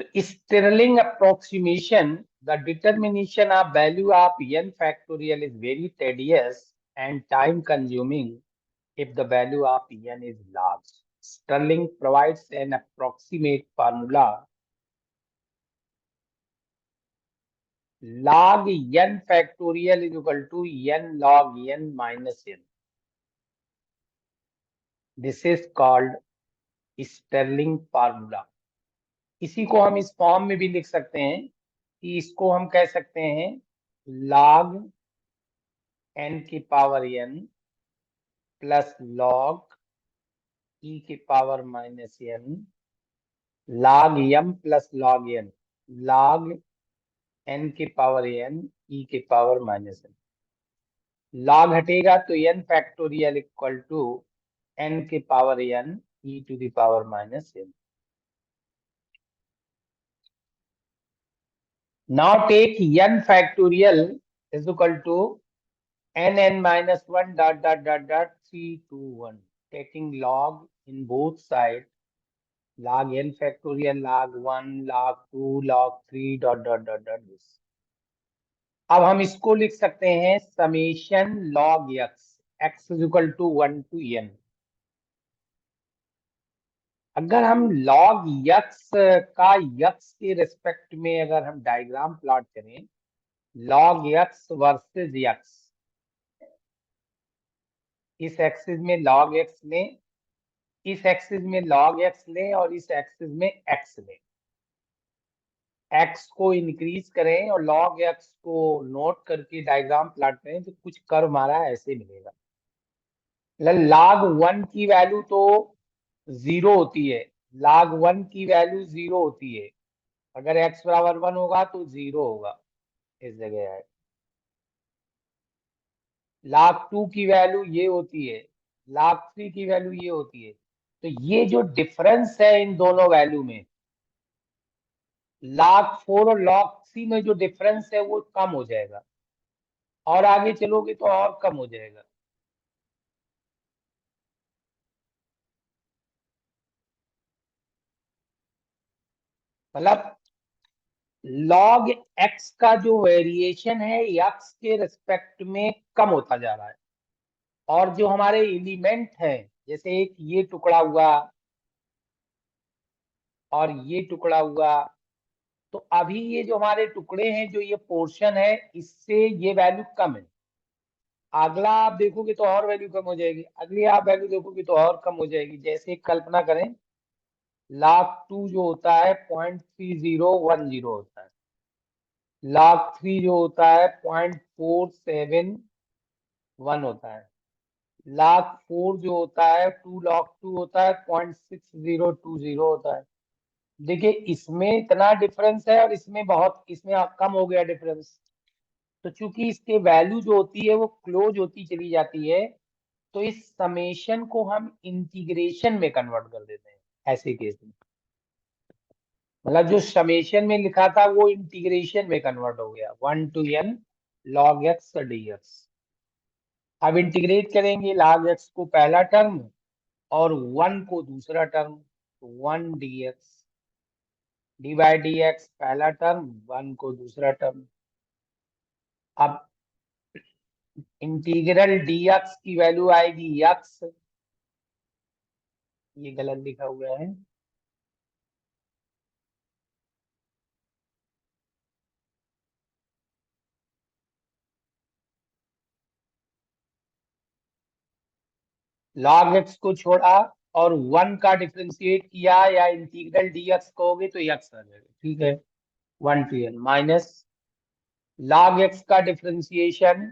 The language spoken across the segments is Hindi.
तो Stirling approximation, the determination of value of n factorial is very tedious and time consuming if the value of n is large. Stirling provides an approximate formula. Log n factorial is equal to n log n minus n. This is called Stirling formula. इसी को हम इस फॉर्म में भी लिख सकते हैं कि इसको हम कह सकते हैं log n की power n plus log e की power minus n log m plus log n log n की पावर n e की पावर माइनस n। log हटेगा तो n factorial equal to n की power n e to the power minus n। Now take n factorial is equal to n minus 1 dot dot dot dot 3 2 1, taking log in both sides, log n factorial, log 1, log 2, log 3 dot dot dot dot this। अब हम इसको लिख सकते हैं summation log x is equal to 1 to n। अगर हम log x का x के रेस्पेक्ट में अगर हम डायग्राम प्लॉट करें, log x वर्सेस x, इस एक्सिस में log x लें, इस एक्सिस में log x लें और इस एक्सिस में x लें। x को इंक्रीज करें और log x को नोट करके डायग्राम प्लॉट करें तो कुछ कर्व हमारा ऐसे मिलेगा। log 1 की वैल्यू तो 0 होती है, log 1 की वैल्यू 0 होती है। अगर x बराबर 1 होगा तो 0 होगा, इस जगह है। log 2 की वैल्यू ये होती है, log 3 की वैल्यू ये होती है। तो ये जो डिफरेंस है इन दोनों वैल्यू में, log 4 और log 3 में जो डिफरेंस है वो कम हो जाएगा, और आगे चलोगे तो और कम हो जाएगा। मतलब log x का जो वेरिएशन है x के रिस्पेक्ट में कम होता जा रहा है, और जो हमारे एलिमेंट हैं, जैसे एक ये टुकड़ा हुआ और ये टुकड़ा हुआ, तो अभी ये जो हमारे टुकड़े हैं, जो ये पोर्शन है, इससे ये वैल्यू कम है। अगला आप देखोगे तो और वैल्यू कम हो जाएगी, अगली आप वैल्यू देखोगे तो और कम हो जाएगी। जैसे कल्पना करें, log 2 जो होता है 0.3010 होता है, log 3 जो होता है 0.471 होता है, log 4 जो होता है 2 log 2 होता है 0.6020 होता है। देखिए इसमें इतना डिफरेंस है और इसमें बहुत, इसमें कम हो गया डिफरेंस। तो चूंकि इसके वैल्यू जो होती है वो क्लोज होती चली जाती है, तो इस समेशन को हम इंटीग्रेशन में कन्वर्ट कर देते हैं ऐसे केस में। मतलब जो समेशन में लिखा था वो इंटीग्रेशन में कन्वर्ट हो गया, 1 to n log x dx। अब इंटीग्रेट करेंगे log x को पहला टर्म और 1 को दूसरा टर्म, 1 dx, dy dx पहला टर्म, 1 को दूसरा टर्म। अब इंटीग्रल dx की वैल्यू आएगी x, ये गलत लिखा हुआ है, log x को छोड़ा और 1 का डिफ्रेंशिएट किया या इंटीग्रल dx कहोगे तो x आ जाएगा, ठीक है। 1 to n minus log x का डिफ्रेंशिएशन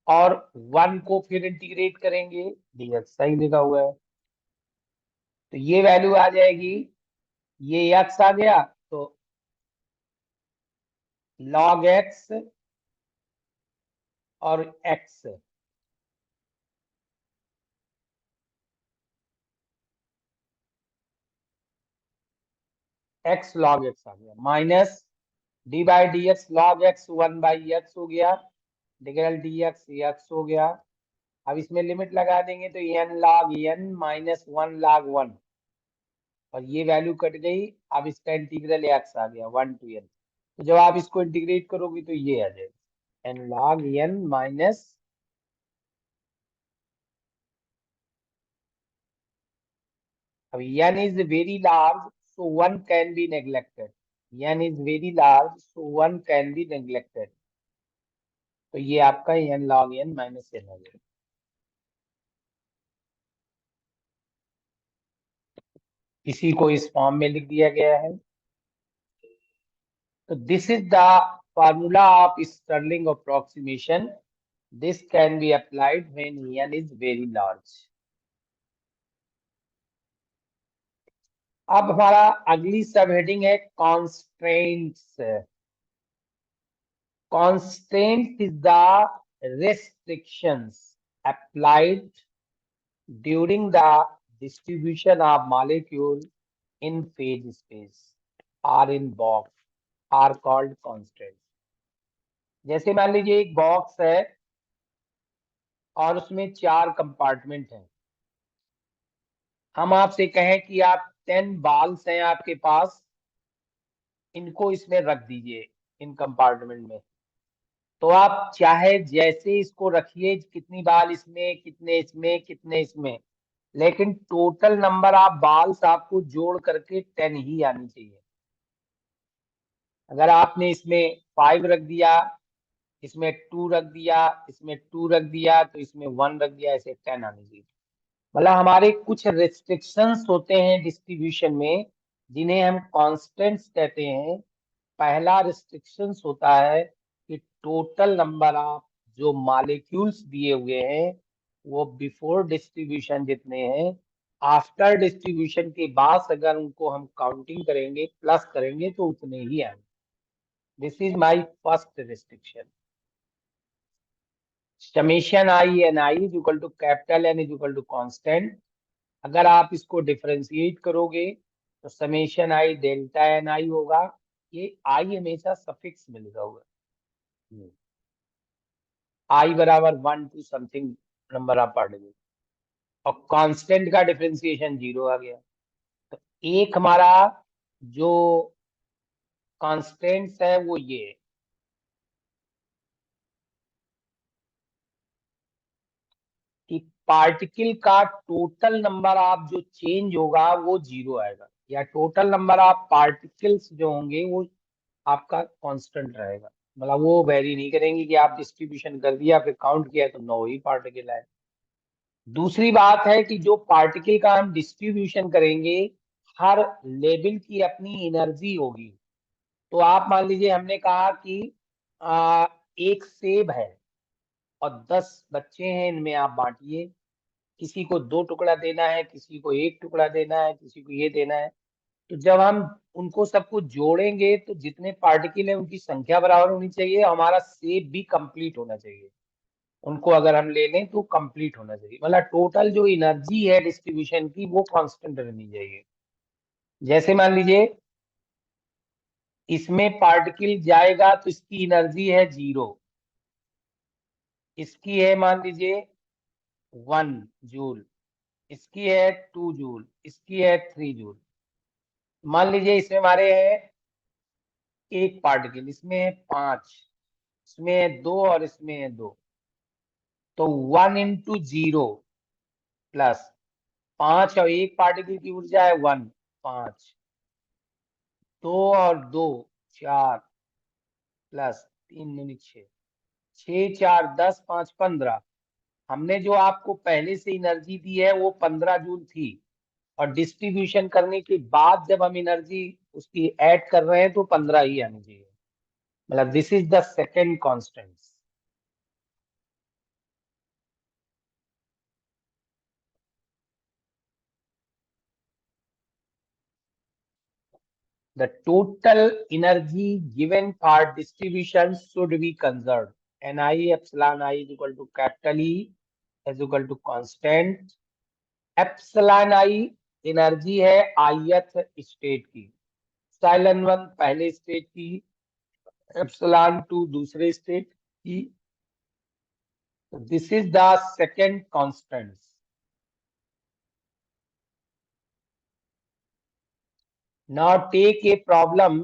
और 1 को फिर इंटीग्रेट करेंगे, dx सही लिखा हुआ है। तो ये वैल्यू आ जाएगी, ये x आ गया तो log x और x, x log x आ गया, minus D by D x log x 1 by x हो गया, इंटीग्रल डी एक्स एक्स हो गया। अब इसमें लिमिट लगा देंगे तो n log n minus 1 log 1, और ये वैल्यू कट गई। अब इसका इंटीग्रल एक्स आ गया 1 to n। तो जब आप इसको इंटीग्रेट करोगे तो ये आ जाएगा n log n माइनस, अब n is very large so one can be neglected, n is very large so one can be neglected, तो ये आपका n log n minus n आ जाएगा। इसी को इस फॉर्म में लिख दिया गया है। तो this is the formula of Stirling approximation, this can be applied when n is very large. अब हमारा अगली सब हेडिंग है constraints. Constraint is the restrictions applied during the distribution of molecule in phase space or in box are called constraints। जैसे मान लीजिए एक बॉक्स है और उसमें 4 कंपार्टमेंट हैं। हम आपसे कहें कि आप 10 बाल्स हैं आपके पास, इनको इसमें रख दीजिए इन कंपार्टमेंट में। तो आप चाहे जैसे इसको रखिए, कितनी बाल इसमें, कितने इसमें, कितने इसमें, लेकिन टोटल नंबर ऑफ बाल्स आपको जोड़ करके 10 ही आनी चाहिए। अगर आपने इसमें 5 रख दिया, इसमें 2 रख दिया, इसमें 2 रख दिया, तो इसमें 1 रख दिया, ऐसे 10 आनी चाहिए। मतलब हमारे कुछ रेस्ट्रिक्शंस होते हैं डिस्ट्रीब्यूशन में, जिन्हें हम कांस्टेंट्स कहते हैं। पहला रिस्ट्रिक्शंस होता है कि टोटल नंबर ऑफ जो मॉलिक्यूल्स दिए हुए हैं वो बिफोर डिस्ट्रीब्यूशन जितने हैं, आफ्टर डिस्ट्रीब्यूशन के बाद अगर उनको हम काउंटिंग करेंगे, प्लस करेंगे, तो उतने ही आएंगे। This is my first restriction. Summation i n i is equal to capital n is equal to constant. अगर आप इसको डिफरेंशिएट करोगे तो summation i delta n i होगा। ये आई हमेशा सफिक्स में लिखा हुआ है, आई बराबर 1 to something number of particle, और कांस्टेंट का डिफरेंशिएशन 0 आ गया। तो एक हमारा जो कांस्टेंट्स है वो ये है कि पार्टिकल का टोटल नंबर ऑफ जो चेंज होगा वो 0 आएगा, या टोटल नंबर ऑफ पार्टिकल्स जो होंगे वो आपका कांस्टेंट रहेगा। मतलब वो वेरी नहीं करेंगे कि आप डिस्ट्रीब्यूशन कर दिया फिर काउंट किया तो 9 ही पार्टिकल आए। दूसरी बात है कि जो पार्टिकल का हम डिस्ट्रीब्यूशन करेंगे, हर लेवल की अपनी एनर्जी होगी। तो आप मान लीजिए हमने कहा कि एक सेब है और 10 बच्चे हैं, इनमें आप बांटिए। किसी को 2 टुकड़ा देना है, किसी को 1 टुकड़ा देना है, किसी को ये देना है। तो जब हम उनको सबको जोड़ेंगे तो जितने पार्टिकल है उनकी संख्या बराबर होनी चाहिए, हमारा सेब भी कंप्लीट होना चाहिए। उनको अगर हम ले लें तो कंप्लीट होना चाहिए, मतलब टोटल जो एनर्जी है डिस्ट्रीब्यूशन की वो कांस्टेंट रहनी चाहिए। जैसे मान लीजिए इसमें पार्टिकल जाएगा तो इसकी एनर्जी है 0, इसकी है मान लीजिए 1 जूल, इसकी है 2 जूल, इसकी है 3 जूल। मान लीजिए इसमें हमारे है एक पार्टिकल, इसमें है 5, इसमें है 2 और इसमें है 2। तो 1 इंटू 0 प्लस 5, और एक पार्टिकल की ऊर्जा है 1, 5, 2 और 2 4 प्लस 3 दूनी 6, 6 4 10 5 15। हमने जो आपको पहले से एनर्जी दी है वो 15 जूल थी, और डिस्ट्रीब्यूशन करने के बाद जब हम एनर्जी उसकी ऐड कर रहे हैं तो 15 ही आनी चाहिए। मतलब this is the second constant. The total energy given for distribution should be conserved. Ni epsilon I is equal to capital E is equal to constant। epsilon I energy है ith स्टेट की, साइलन 1 पहले स्टेट की, एप्सिलॉन 2 दूसरे स्टेट की। This is the second constant. Now take a problem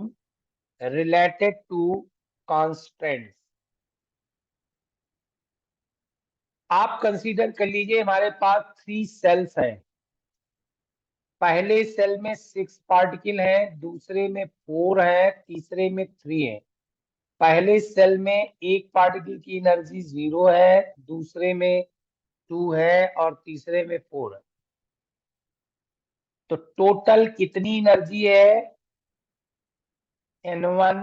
related to constants. आप कंसीडर कर लीजिए हमारे पास 3 सेल्स हैं। पहले सेल में 6 पार्टिकल हैं, दूसरे में 4 है, तीसरे में 3 है। पहले सेल में एक पार्टिकल की एनर्जी 0 है, दूसरे में 2 है और तीसरे में 4 है। तो टोटल कितनी एनर्जी है? N1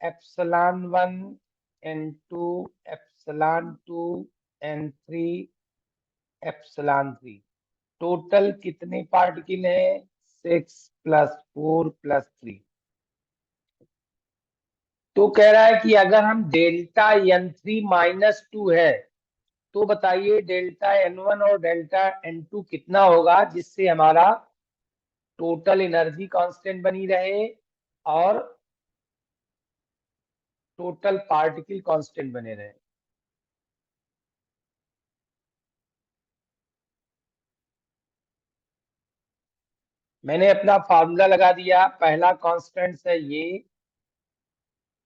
epsilon 1 N2 epsilon 2 N3 epsilon 3। Total कितने पार्टिकल है? 6 + 4 + 3। तो कह रहा है कि अगर हम डेल्टा N3 - 2 है तो बताइए डेल्टा N1 और डेल्टा N2 कितना होगा, जिससे हमारा टोटल एनर्जी कांस्टेंट बनी रहे और टोटल पार्टिकल कांस्टेंट बने रहे। मैंने अपना फार्मूला लगा दिया। पहला कांस्टेंट है ये,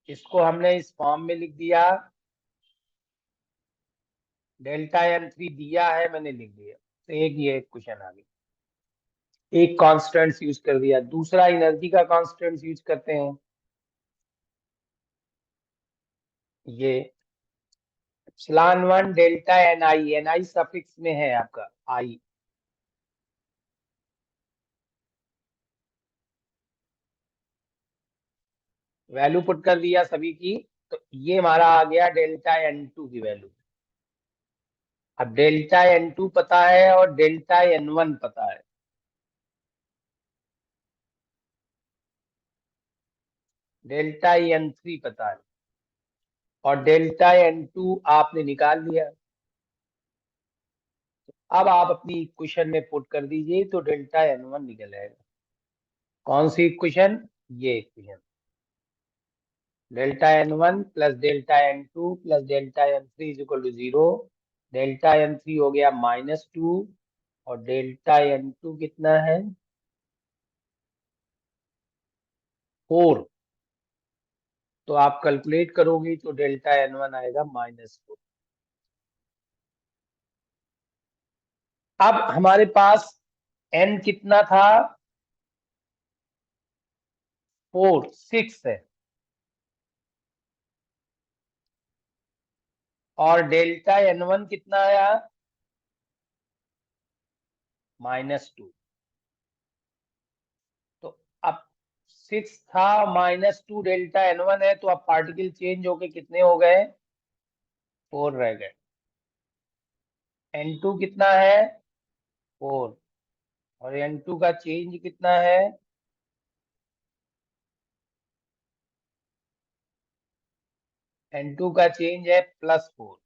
इसको हमने इस फॉर्म में लिख दिया। डेल्टा N3 दिया है, मैंने लिख दिया। तो ये एक क्वेश्चन आ गया, एक कांस्टेंट यूज कर दिया। दूसरा एनर्जी का कांस्टेंट यूज करते हैं, ये epsilon 1 डेल्टा Ni सफिक्स में है आपका आई। वैल्यू पुट कर दिया सभी की, तो ये हमारा आ गया डेल्टा N2 की वैल्यू। अब डेल्टा N2 पता है और डेल्टा N1 पता है। डेल्टा N3 पता है और डेल्टा N2 आपने निकाल लिया। अब आप अपनी इक्वेशन में पुट कर दीजिए तो डेल्टा N1 निकल आएगा। कौन सी इक्वेशन? ये equation, delta N1 + delta N2 + delta N3 = 0। Delta N3 हो गया -2 और डेल्टा N2 कितना है? 4। तो आप कैलकुलेट करोगे तो डेल्टा N1 आएगा -4। अब हमारे पास N कितना था? 6 है और डेल्टा N1 कितना आया? -2। तो अब 6 था, -2 डेल्टा N1 है, तो अब पार्टिकल चेंज होके कितने हो गए? 4 रह गए। N2 कितना है? 4। और N2 का चेंज कितना है? N2 का चेंज है +4।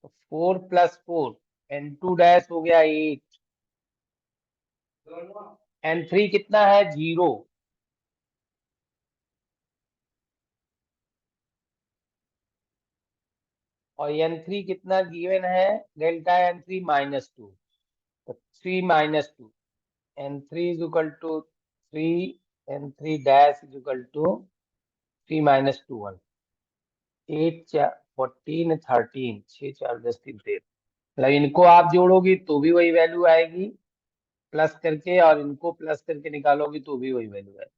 तो 4 + 4 N2 डैश हो गया 8। N3 कितना है? 0। और N3 कितना गिवन है? Delta N3 -2। तो 3 - 2 N3 = 3, N3 डैश = 3 - 2 1। 8 4 14 13 6 4 10 3 13। मतलब इनको आप जोड़ोगी तो भी वही वैल्यू आएगी प्लस करके, और इनको प्लस करके निकालोगी तो भी वही वैल्यू आएगी।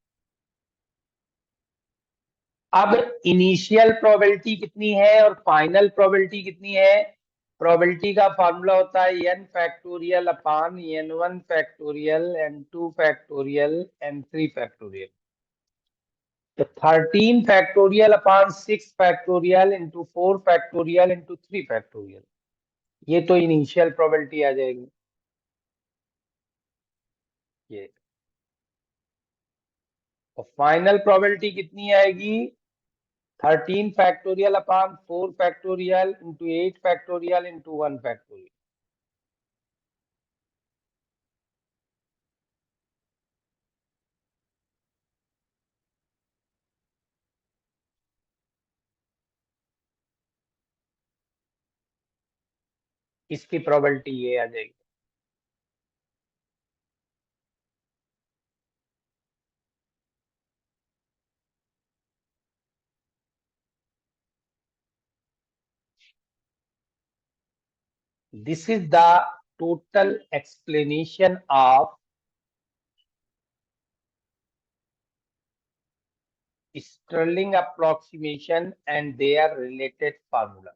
अब इनिशियल प्रोबेबिलिटी कितनी है और फाइनल प्रोबेबिलिटी कितनी है? प्रोबेबिलिटी का फॉर्मूला होता है n⁻N1 factorial N2 factorial N3 factorial. तो 13 फैक्टोरियल/6 factorial into 4 factorial into 3 factorial. ये तो इनिशियल प्रोबेबिलिटी आ जाएगी ये। और फाइनल प्रोबेबिलिटी कितनी आएगी? 13 फैक्टोरियल/4 factorial into 8 factorial into 1 factorial. इसकी प्रोबेबिलिटी ये आ जाएगी। This is the total explanation of Stirling approximation and their related formula.